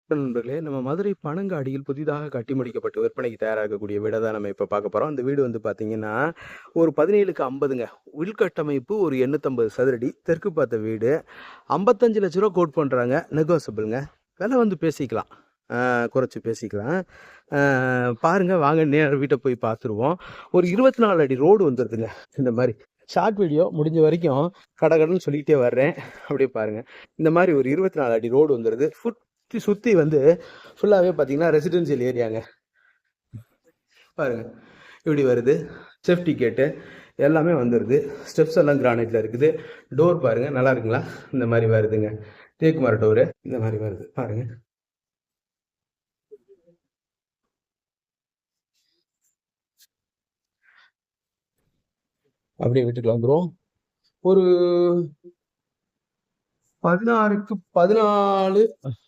நண்பர்களே, நம்ம மதுரை பனங்காடியில் புதிதாக கட்டி முடிக்கப்பட்டு விற்பனைக்கு தயாராகக்கூடிய வீட தான் நம்ம இப்ப பார்க்க போறோம். அந்த வீடு வந்து பார்த்தீங்கன்னா, ஒரு 17க்கு 50ங்க. உள்கட்டமைப்பு ஒரு 850 சதுரடி. தெற்கு பார்த்த வீடு. ரூ. 55,00,000 கோட் பண்றாங்க. நெகோசியபிள்ங்க. விலை வந்து பேசிக்கலாம். குறைச்சு பேசிக்கலாம். பாருங்க வாங்க நேரா வீட்ட போய் பார்த்துருவோம். ஒரு 24 அடி ரோடு வந்துருதுங்க. இந்த மாரி. ஷார்ட் வீடியோ முடிஞ்ச வரைக்கும் கடகடன்னு சொல்லிக்கிட்டே வர்றேன். அப்படியே பாருங்க. இந்த மாரி ஒரு 24 அடி ரோடு வந்துருது. சுத்தி வந்து ஃபுல்லாவே பாத்தீங்கன்னா ரெசிடென்சியல் ஏரியாங்க. பாருங்க இப்படி வருது. சேஃப்டி கேட்டு எல்லாமே வந்துருது. ஸ்டெப்ஸ் எல்லாம் கிரானைட்ல இருக்குது. டோர் பாருங்க நல்லா இருக்குங்களா? இந்த மாதிரி வருதுங்க. தேக்கு மர டோரு இந்த மாதிரி வருது பாருங்க. அப்படியே வீட்டுக்கு வந்துரும். ஒரு 16க்கு 14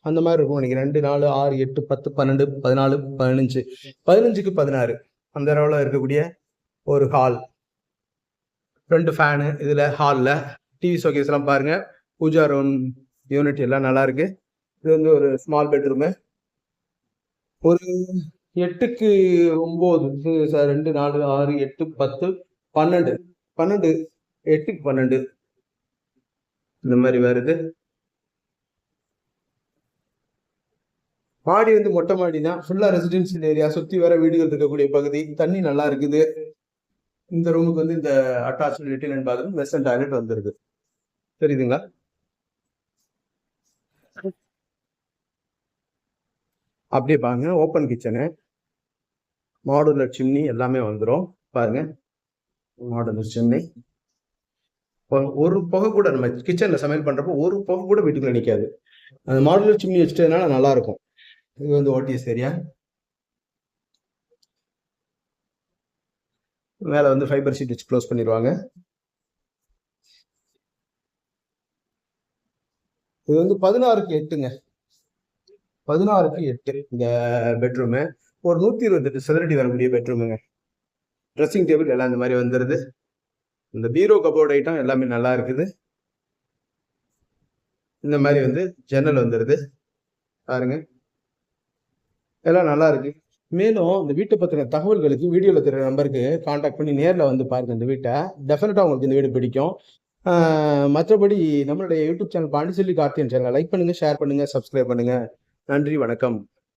அந்த மாதிரி இருக்கும் நினைக்கிறேன். 2 4 6 8 10 12 14 15 15க்கு 16 அந்த அளவுல இருக்கக்கூடிய ஒரு ஹால். 2 ஃபேனு இதுல ஹால்ல. டிவி ஷோகேஸ் எல்லாம் பாருங்க. பூஜா ரூம் யூனிட் எல்லாம் நல்லா இருக்கு. இது வந்து ஒரு ஸ்மால் பெட்ரூமு. ஒரு 8க்கு 9 2 4 6 8 10 12 12 8க்கு 12 இந்த மாதிரி வருது. மாடி வந்து மொட்டை மாடி தான். ஃபுல்லா ரெசிடென்சியல் ஏரியா. சுத்தி வர வீடுகள் இருக்கக்கூடிய பகுதி. தண்ணி நல்லா இருக்குது. இந்த ரூமுக்கு வந்து இந்த attach latrine and bathroom western toilet வந்துருது. தெரியுதுங்களா? அப்படியே பாருங்க. ஓப்பன் கிச்சனு, மாடுலர் சிம்னி எல்லாமே வந்துடும். பாருங்க மாடுலர் சிம்னி. ஒரு புகை கூட நம்ம கிச்சன்ல சமையல் பண்றப்போ ஒரு புகை கூட வீட்டுக்குள்ள நிக்காது. அந்த மாடுலர் சிம்னி வச்சுட்டதுனால நல்லா இருக்கும். இது வந்து ஓடிஎஸ் ஏரியா. மேல வந்து ஃபைபர் ஷீட் வச்சு க்ளோஸ் பண்ணிடுவாங்க. இது வந்து 16க்கு 8ங்க. 16க்கு 8 இந்த பெட்ரூமு. ஒரு 128 சதுரடி வரக்கூடிய பெட்ரூமுங்க. ட்ரெஸ்ஸிங் டேபிள் எல்லாம் இந்த மாதிரி வந்துருது. இந்த பீரோ கபோர்ட் ஐட்டம் எல்லாமே நல்லா இருக்குது. இந்த மாதிரி வந்து ஜன்னல் வந்துருது. பாருங்க எல்லாம் நல்லா இருக்கு. மேலும் இந்த வீட்டை பத்தின தகவல்களுக்கு வீடியோல தெரிய நம்பருக்கு கான்டாக்ட் பண்ணி நேர்ல வந்து பாருங்க. இந்த வீட்டை டெஃபினட்டா உங்களுக்கு இந்த வீடு பிடிக்கும். மற்றபடி நம்மளுடைய யூடியூப் சேனல் பாண்டிச்செல்வி கார்த்தியன் சேனலை லைக் பண்ணுங்க, ஷேர் பண்ணுங்க, சப்ஸ்கிரைப் பண்ணுங்க. நன்றி, வணக்கம்.